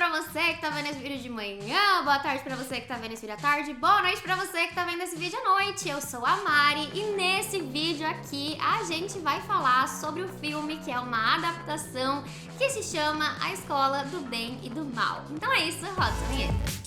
pra você que tá vendo esse vídeo de manhã, boa tarde pra você que tá vendo esse vídeo à tarde, boa noite pra você que tá vendo esse vídeo à noite. Eu sou a Mari e nesse vídeo aqui a gente vai falar sobre o filme que é uma adaptação que se chama A Escola do Bem e do Mal. Então é isso, roda a vinheta.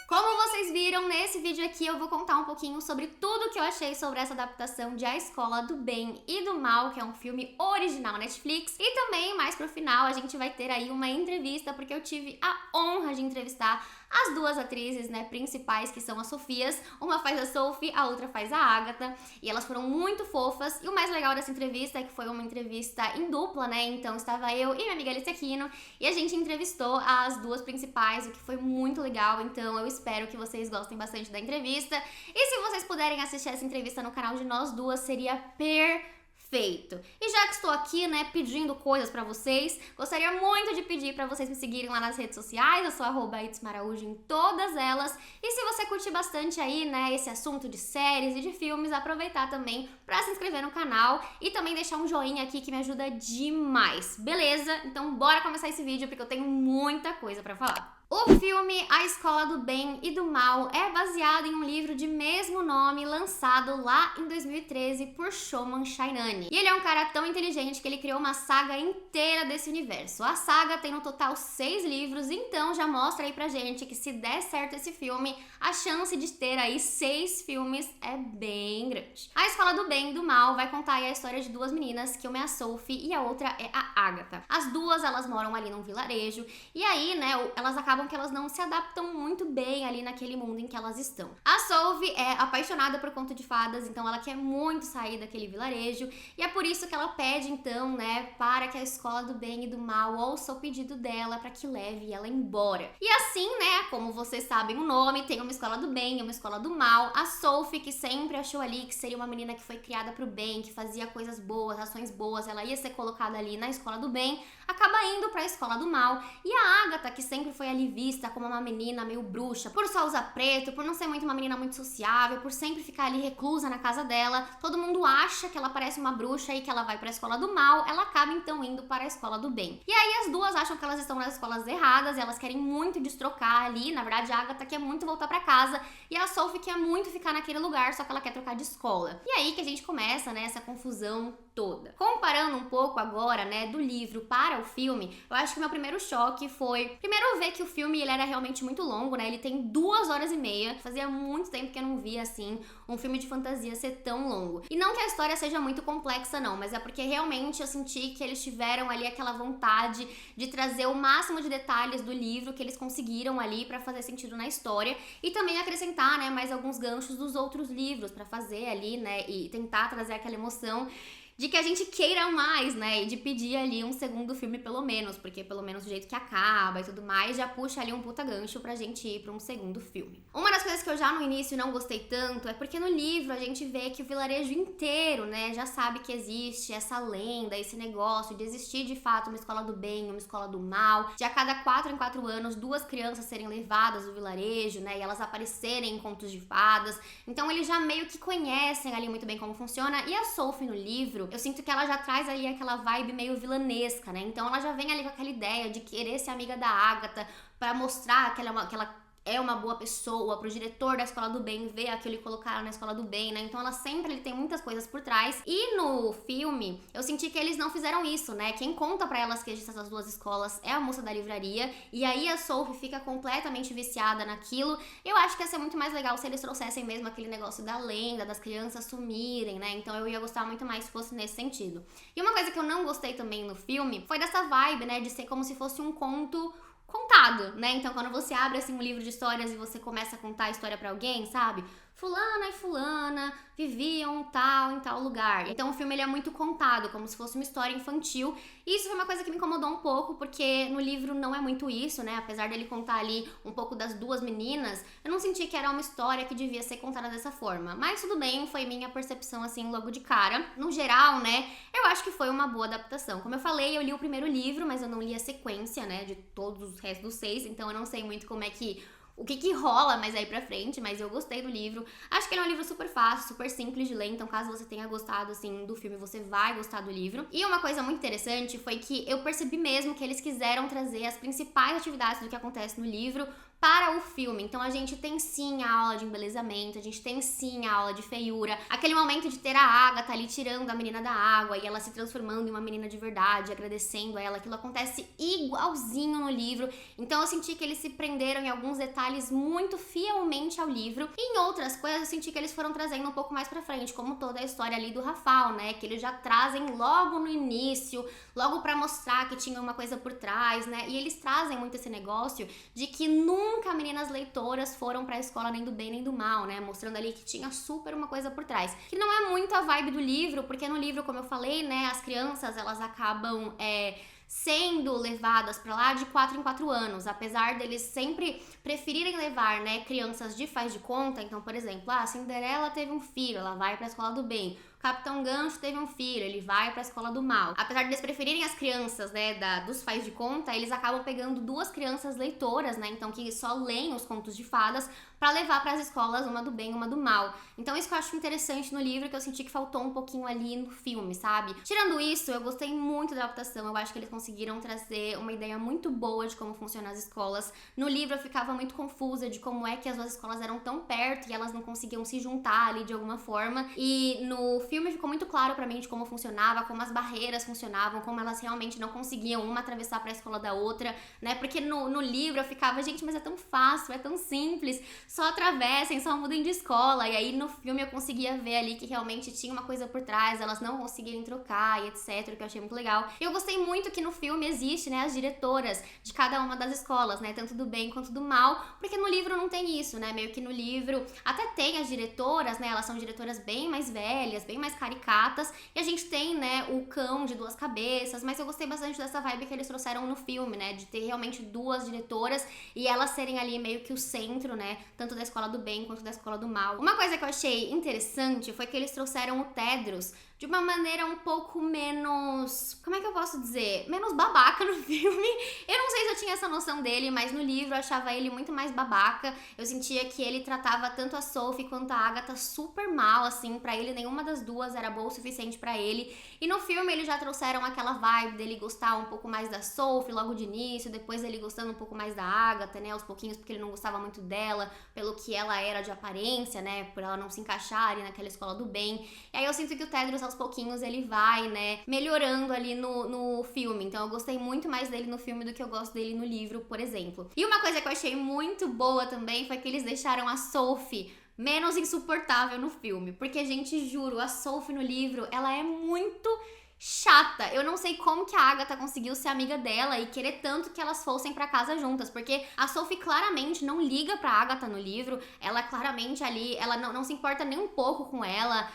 Como vocês viram, nesse vídeo aqui eu vou contar um pouquinho sobre tudo que eu achei sobre essa adaptação de A Escola do Bem e do Mal, que é um filme original Netflix. E também, mais pro final, a gente vai ter aí uma entrevista, porque eu tive a honra de entrevistar as duas atrizes, né, principais, que são as Sofias. Uma faz a Sophie, a outra faz a Agatha. E elas foram muito fofas. E o mais legal dessa entrevista é que foi uma entrevista em dupla, né? Então estava eu e minha amiga Alicia Aquino e a gente entrevistou as duas principais, o que foi muito legal. Então eu espero que vocês gostem bastante da entrevista. E se vocês puderem assistir essa entrevista no canal de nós duas, seria perfeito. E já que estou aqui, né, pedindo coisas pra vocês, gostaria muito de pedir pra vocês me seguirem lá nas redes sociais. Eu sou @itsmaraújo em todas elas. E se você curte bastante aí, né, esse assunto de séries e de filmes, aproveitar também pra se inscrever no canal e também deixar um joinha aqui que me ajuda demais. Beleza? Então bora começar esse vídeo porque eu tenho muita coisa pra falar. O filme A Escola do Bem e do Mal é baseado em um livro de mesmo nome lançado lá em 2013 por Showman Shainani. E ele é um cara tão inteligente que ele criou uma saga inteira desse universo. A saga tem no total 6 livros, então já mostra aí pra gente que se der certo esse filme, a chance de ter aí 6 filmes é bem grande. A Escola do Bem e do Mal vai contar aí a história de duas meninas, que uma é a Sophie e a outra é a Agatha. As duas, elas moram ali num vilarejo e aí, né, elas acabam que elas não se adaptam muito bem ali naquele mundo em que elas estão. A Sophie é apaixonada por conto de fadas, então ela quer muito sair daquele vilarejo, e é por isso que ela pede então, né, para que a Escola do Bem e do Mal ouça o pedido dela para que leve ela embora. E assim, né, como vocês sabem o nome, tem uma Escola do Bem e uma Escola do Mal. A Sophie, que sempre achou ali que seria uma menina que foi criada pro bem, que fazia coisas boas, ações boas, ela ia ser colocada ali na Escola do Bem, acaba indo pra Escola do Mal. E a Agatha, que sempre foi ali vista como uma menina meio bruxa, por só usar preto, por não ser muito uma menina muito sociável, por sempre ficar ali reclusa na casa dela, todo mundo acha que ela parece uma bruxa e que ela vai pra Escola do Mal, ela acaba então indo para a Escola do Bem. E aí as duas acham que elas estão nas escolas erradas e elas querem muito destrocar ali. Na verdade, a Agatha quer muito voltar pra casa e a Sophie quer muito ficar naquele lugar, só que ela quer trocar de escola. E aí que a gente começa, né, essa confusão toda. Comparando um pouco agora, né, do livro para o filme, eu acho que o meu primeiro choque foi, primeiro, ver que o filme ele era realmente muito longo, né, ele tem 2 horas e meia, fazia muito tempo que eu não via, assim, um filme de fantasia ser tão longo. E não que a história seja muito complexa, não, mas é porque realmente eu senti que eles tiveram ali aquela vontade de trazer o máximo de detalhes do livro que eles conseguiram ali pra fazer sentido na história e também acrescentar, né, mais alguns ganchos dos outros livros pra fazer ali, né, e tentar trazer aquela emoção de que a gente queira mais, né, e de pedir ali um segundo filme pelo menos, porque pelo menos do jeito que acaba e tudo mais, já puxa ali um puta gancho pra gente ir pra um segundo filme. Uma das coisas que eu já no início não gostei tanto é porque no livro a gente vê que o vilarejo inteiro, né, já sabe que existe essa lenda, esse negócio de existir de fato uma escola do bem e uma escola do mal, de a cada 4 em 4 anos 2 crianças serem levadas do vilarejo, né, e elas aparecerem em contos de fadas. Então eles já meio que conhecem ali muito bem como funciona, e a Sophie no livro, eu sinto que ela já traz ali aquela vibe meio vilanesca, né? Então ela já vem ali com aquela ideia de querer ser amiga da Agatha pra mostrar que ela é uma boa pessoa, pro diretor da Escola do Bem ver aquilo e colocar ela na Escola do Bem, né? Então ela sempre tem muitas coisas por trás. E no filme, eu senti que eles não fizeram isso, né? Quem conta pra elas que existem essas duas escolas é a moça da livraria, e aí a Sophie fica completamente viciada naquilo. Eu acho que ia ser muito mais legal se eles trouxessem mesmo aquele negócio da lenda, das crianças sumirem, né? Então eu ia gostar muito mais se fosse nesse sentido. E uma coisa que eu não gostei também no filme foi dessa vibe, né, de ser como se fosse um conto contado, né? Então quando você abre assim um livro de histórias e você começa a contar a história pra alguém, sabe? Fulana e fulana viviam tal em tal lugar. Então o filme ele é muito contado, como se fosse uma história infantil. E isso foi uma coisa que me incomodou um pouco, porque no livro não é muito isso, né? Apesar dele contar ali um pouco das duas meninas, eu não senti que era uma história que devia ser contada dessa forma. Mas tudo bem, foi minha percepção assim logo de cara. No geral, né, eu acho que foi uma boa adaptação. Como eu falei, eu li o primeiro livro, mas eu não li a sequência, né, de todos os restos dos 6, então eu não sei muito como é que o que que rola mais aí pra frente, mas eu gostei do livro. Acho que ele é um livro super fácil, super simples de ler, então caso você tenha gostado, assim, do filme, você vai gostar do livro. E uma coisa muito interessante foi que eu percebi mesmo que eles quiseram trazer as principais atividades do que acontece no livro para o filme. Então a gente tem sim a aula de embelezamento, a gente tem sim a aula de feiura, aquele momento de ter a Agatha ali tirando a menina da água e ela se transformando em uma menina de verdade, agradecendo a ela, aquilo acontece igualzinho no livro. Então eu senti que eles se prenderam em alguns detalhes muito fielmente ao livro, e em outras coisas eu senti que eles foram trazendo um pouco mais pra frente, como toda a história ali do Rafael, né, que eles já trazem logo no início, logo pra mostrar que tinha uma coisa por trás, né, e eles trazem muito esse negócio de que nunca meninas leitoras foram pra escola nem do bem nem do mal, né? Mostrando ali que tinha super uma coisa por trás. Que não é muito a vibe do livro, porque no livro, como eu falei, né, as crianças, elas acabam sendo levadas pra lá de 4 em 4 anos, apesar deles sempre preferirem levar, né, crianças de faz de conta. Então, por exemplo, a Cinderela teve um filho, ela vai pra escola do bem. O Capitão Gancho teve um filho, ele vai pra escola do mal. Apesar de eles preferirem as crianças, né, dos faz de conta, eles acabam pegando 2 crianças leitoras, né, então que só leem os contos de fadas, pra levar pras escolas uma do bem e uma do mal. Então isso que eu acho interessante no livro, que eu senti que faltou um pouquinho ali no filme, sabe? Tirando isso, eu gostei muito da adaptação, eu acho que eles conseguiram trazer uma ideia muito boa de como funcionam as escolas. No livro eu ficava muito confusa de como é que as 2 escolas eram tão perto e elas não conseguiam se juntar ali de alguma forma. E no filme ficou muito claro pra mim de como funcionava, como as barreiras funcionavam, como elas realmente não conseguiam uma atravessar pra escola da outra, né? Porque no livro eu ficava, gente, mas é tão fácil, é tão simples, só atravessem, só mudem de escola. E aí no filme eu conseguia ver ali que realmente tinha uma coisa por trás, elas não conseguirem trocar e etc, que eu achei muito legal. E eu gostei muito que no filme existe, né, as diretoras de cada uma das escolas, né, tanto do bem quanto do mal, porque no livro não tem isso, né, meio que no livro até tem as diretoras, né, elas são diretoras bem mais velhas, bem mais caricatas, e a gente tem, né, o cão de 2 cabeças, mas eu gostei bastante dessa vibe que eles trouxeram no filme, né, de ter realmente 2 diretoras e elas serem ali meio que o centro, né, tanto da escola do bem quanto da escola do mal. Uma coisa que eu achei interessante foi que eles trouxeram o Tedros de uma maneira um pouco menos, como é que eu posso dizer? Menos babaca no filme. Eu não sei se eu tinha essa noção dele, mas no livro eu achava ele muito mais babaca. Eu sentia que ele tratava tanto a Sophie quanto a Agatha super mal, assim, pra ele nenhuma das 2 era boa o suficiente pra ele. E no filme eles já trouxeram aquela vibe dele gostar um pouco mais da Sophie logo de início, depois ele gostando um pouco mais da Agatha, né, aos pouquinhos, porque ele não gostava muito dela, pelo que ela era de aparência, né, por ela não se encaixar ali naquela escola do bem. E aí eu sinto que o Tedros aos pouquinhos ele vai, né, melhorando ali no filme. Então eu gostei muito mais dele no filme do que eu gosto dele no livro, por exemplo. E uma coisa que eu achei muito boa também foi que eles deixaram a Sophie menos insuportável no filme. Porque, gente, juro, a Sophie no livro, ela é muito chata. Eu não sei como que a Agatha conseguiu ser amiga dela e querer tanto que elas fossem pra casa juntas, porque a Sophie claramente não liga pra Agatha no livro, ela claramente ali, ela não se importa nem um pouco com ela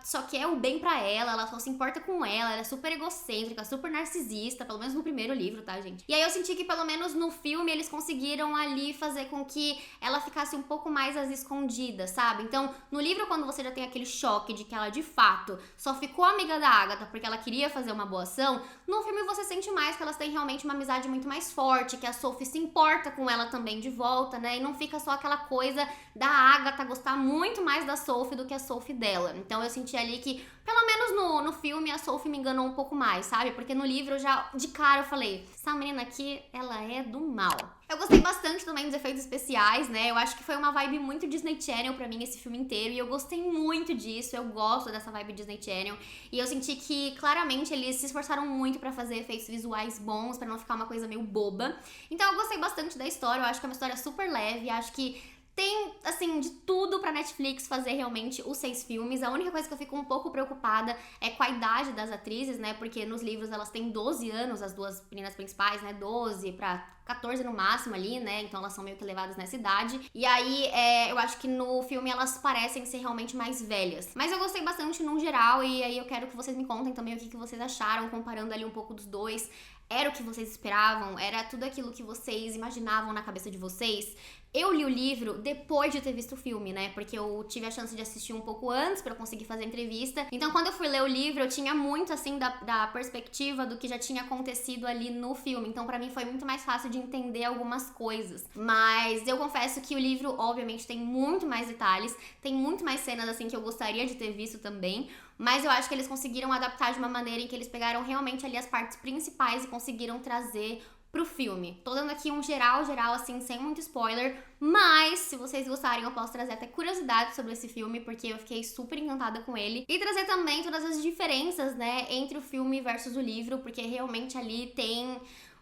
só quer o bem pra ela só se importa com ela é super egocêntrica, super narcisista, pelo menos no primeiro livro, tá, gente? E aí eu senti que pelo menos no filme eles conseguiram ali fazer com que ela ficasse um pouco mais às escondidas, sabe? Então, no livro, quando você já tem aquele choque de que ela de fato só ficou amiga da Agatha porque ela queria fazer uma boa ação, no filme você sente mais que elas têm realmente uma amizade muito mais forte, que a Sophie se importa com ela também de volta, né? E não fica só aquela coisa da Agatha gostar muito mais da Sophie do que a Sophie dela. Então eu senti ali que, pelo menos no filme, a Sophie me enganou um pouco mais, sabe? Porque no livro eu já, de cara, eu falei, essa menina aqui, ela é do mal. Eu gostei bastante também dos efeitos especiais, né? Eu acho que foi uma vibe muito Disney Channel pra mim esse filme inteiro, e eu gostei muito disso, eu gosto dessa vibe Disney Channel, e eu senti que claramente eles se esforçaram muito pra fazer efeitos visuais bons, pra não ficar uma coisa meio boba. Então eu gostei bastante da história, eu acho que é uma história super leve, acho que tem, assim, de tudo pra Netflix fazer realmente os 6 filmes. A única coisa que eu fico um pouco preocupada é com a idade das atrizes, né? Porque nos livros elas têm 12 anos, as 2 meninas principais, né? 12 pra 14 no máximo ali, né? Então elas são meio que levadas nessa idade. E aí, eu acho que no filme elas parecem ser realmente mais velhas. Mas eu gostei bastante no geral, e aí eu quero que vocês me contem também o que vocês acharam, comparando ali um pouco dos dois. Era o que vocês esperavam? Era tudo aquilo que vocês imaginavam na cabeça de vocês? Eu li o livro depois de ter visto o filme, né? Porque eu tive a chance de assistir um pouco antes pra eu conseguir fazer a entrevista. Então, quando eu fui ler o livro, eu tinha muito, assim, da perspectiva do que já tinha acontecido ali no filme. Então, pra mim, foi muito mais fácil de entender algumas coisas. Mas eu confesso que o livro, obviamente, tem muito mais detalhes, tem muito mais cenas, assim, que eu gostaria de ter visto também. Mas eu acho que eles conseguiram adaptar de uma maneira em que eles pegaram realmente ali as partes principais e conseguiram trazer pro filme. Tô dando aqui um geral, assim, sem muito spoiler, mas se vocês gostarem eu posso trazer até curiosidades sobre esse filme, porque eu fiquei super encantada com ele. E trazer também todas as diferenças, né, entre o filme versus o livro, porque realmente ali tem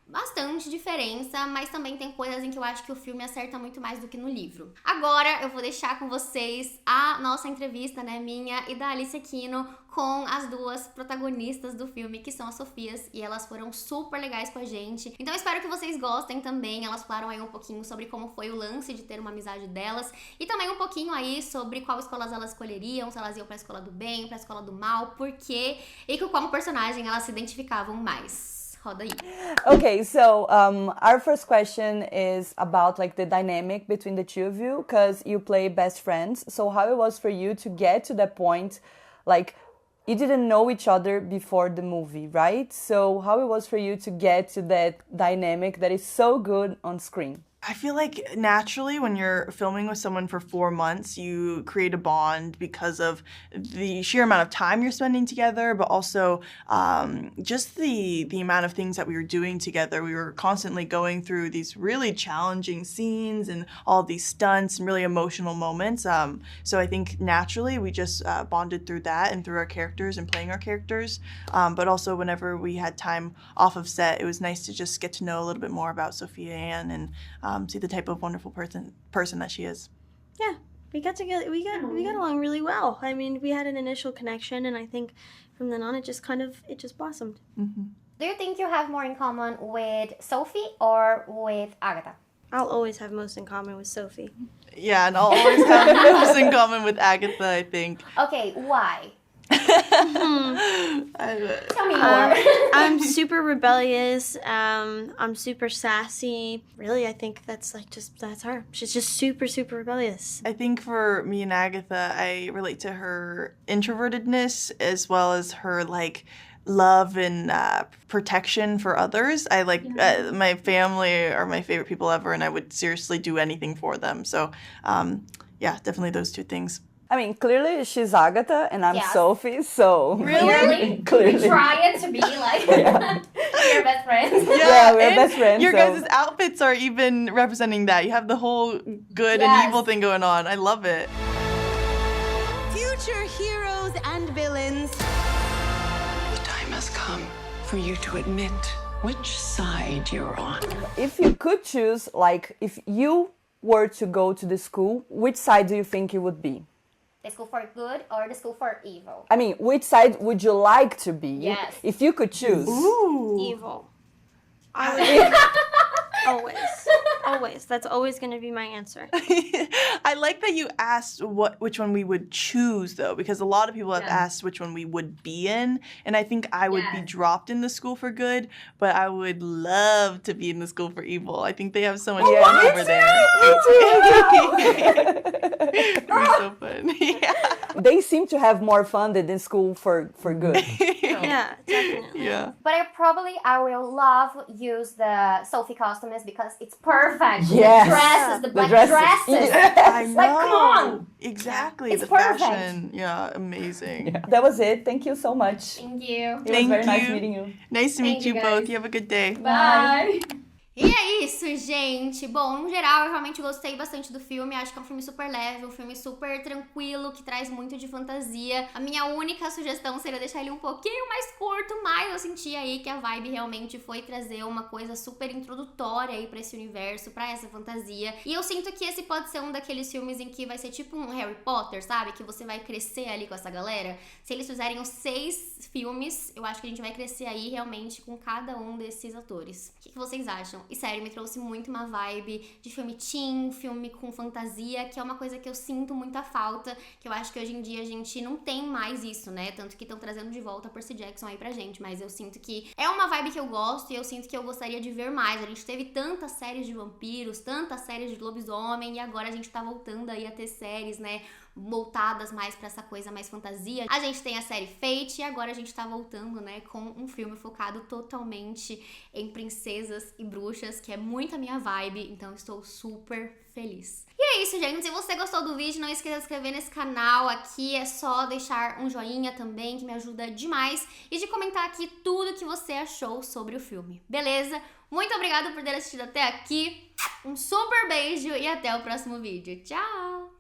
bastante diferença, mas também tem coisas em que eu acho que o filme acerta muito mais do que no livro. Agora eu vou deixar com vocês a nossa entrevista, né, minha e da Alicia Kino, com as duas protagonistas do filme, que são as Sofias, e elas foram super legais com a gente. Então eu espero que vocês gostem também. Elas falaram aí um pouquinho sobre como foi o lance de ter uma amizade delas, e também um pouquinho aí sobre qual escolas elas escolheriam, se elas iam pra escola do bem, pra escola do mal, por quê, e com qual personagem elas se identificavam mais. Roda aí. Okay, so our first question is about like the dynamic between the two of you, because you play best friends. So how it was for you to get to that point, like you didn't know each other before the movie, right? So how it was for you to get to that dynamic that is so good on screen? I feel like naturally when you're filming with someone for 4 months, you create a bond because of the sheer amount of time you're spending together, but also just the amount of things that we were doing together. We were constantly going through these really challenging scenes and all of these stunts and really emotional moments. So I think naturally we just bonded through that and through our characters and playing our characters. But also whenever we had time off of set, it was nice to just get to know a little bit more about Sophia Ann and see the type of wonderful person that she is. Yeah, we got along really well. I mean, we had an initial connection, and I think from then on it just blossomed. Mm-hmm. Do you think you have more in common with Sophie or with Agatha? I'll always have most in common with Sophie. Yeah, and I'll always have most in common with Agatha, I think. Okay, why? Tell me more. I'm super rebellious. I'm super sassy. Really, I think that's her. She's just super, super rebellious. I think for me and Agatha, I relate to her introvertedness as well as her like love and protection for others. I like my family are my favorite people ever, and I would seriously do anything for them. So yeah, definitely those two things. I mean, clearly she's Agatha and I'm Yes. Sophie, so... Really? Clearly. We try it to be like your best friends. Yeah, we're and best friends, Your so- guys' outfits are even representing that. You have the whole good Yes. and evil thing going on. I love it. Future heroes and villains. The time has come for you to admit which side you're on. If you could choose, like, if you were to go to the school, which side do you think you would be? The school for good or the school for evil? I mean, which side would you like to be? Yes. If you could choose. Ooh. Evil. Always. That's always going to be my answer. I like that you asked which one we would choose, though, because a lot of people have asked which one we would be in, and I think I would be dropped in the school for good, but I would love to be in the school for evil. I think they have so much fun over there. It'd be so fun. Yeah. They seem to have more fun than in school for good. Yeah, definitely. Yeah. But I will love use the Sophie costumes because it's perfect. Yes. The dresses, the black dresses. dresses. I know. Like, come on. Exactly. It's the perfect. fashion. Yeah, amazing. Yeah. That was it. Thank you so much. Thank you. It Thank was very nice you. meeting you. Nice to Thank meet you, you guys. both. You have a good day. Bye. E é isso, gente. Bom, no geral, eu realmente gostei bastante do filme. Acho que é um filme super leve, um filme super tranquilo, que traz muito de fantasia. A minha única sugestão seria deixar ele um pouquinho mais curto, mas eu senti aí que a vibe realmente foi trazer uma coisa super introdutória aí pra esse universo, pra essa fantasia. E eu sinto que esse pode ser um daqueles filmes em que vai ser tipo um Harry Potter, sabe? Que você vai crescer ali com essa galera. Se eles fizerem os 6 filmes, eu acho que a gente vai crescer aí realmente com cada um desses atores. O que vocês acham? E sério, me trouxe muito uma vibe de filme teen, filme com fantasia, que é uma coisa que eu sinto muita falta, que eu acho que hoje em dia a gente não tem mais isso, né? Tanto que estão trazendo de volta Percy Jackson aí pra gente, mas eu sinto que é uma vibe que eu gosto e eu sinto que eu gostaria de ver mais. A gente teve tantas séries de vampiros, tantas séries de lobisomem e agora a gente tá voltando aí a ter séries, né? voltadas mais pra essa coisa mais fantasia. A gente tem a série Fate e agora a gente tá voltando, né, com um filme focado totalmente em princesas e bruxas, que é muito a minha vibe, então estou super feliz. E é isso, gente. Se você gostou do vídeo, não esqueça de se inscrever nesse canal aqui. É só deixar um joinha também, que me ajuda demais. E de comentar aqui tudo que você achou sobre o filme. Beleza? Muito obrigada por ter assistido até aqui. Um super beijo e até o próximo vídeo. Tchau!